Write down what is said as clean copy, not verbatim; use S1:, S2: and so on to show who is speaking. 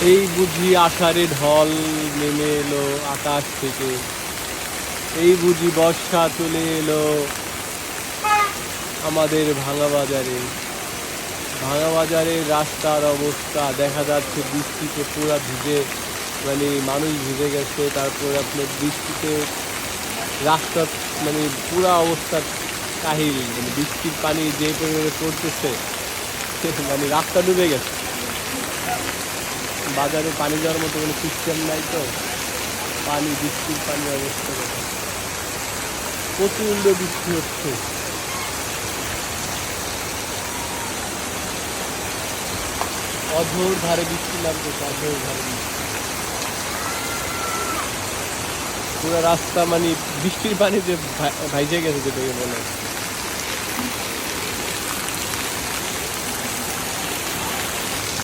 S1: এই বুঝি আষাঢ়ে ঢল নেমে এলো আকাশ থেকে, এই বুঝি বর্ষা চলে এলো আমাদের ভাঙা বাজারে। ভাঙা বাজারের রাস্তার অবস্থা দেখা যাচ্ছে বৃষ্টিতে পুরা ভিজে, মানে মানুষ ভিজে গেছে। তারপর আপনার বৃষ্টিতে রাস্তা মানে পুরা অবস্থা কাহিল, মানে বৃষ্টির পানি যে পরিমাণে পড়তেছে মানে রাস্তা ডুবে গেছে। বাজারে পানি যাওয়ার মতো কোনো সিস্টেম নাই তো, পানি বৃষ্টির পানি অবস্থা দেখো, প্রচণ্ড বৃষ্টি হচ্ছে। অঝোর ধারে বৃষ্টি নামতেছে, অঝোর ধারে বৃষ্টি। পুরো রাস্তা মানে বৃষ্টির পানিতে ভাইজে গেছে যেটাকে বলে।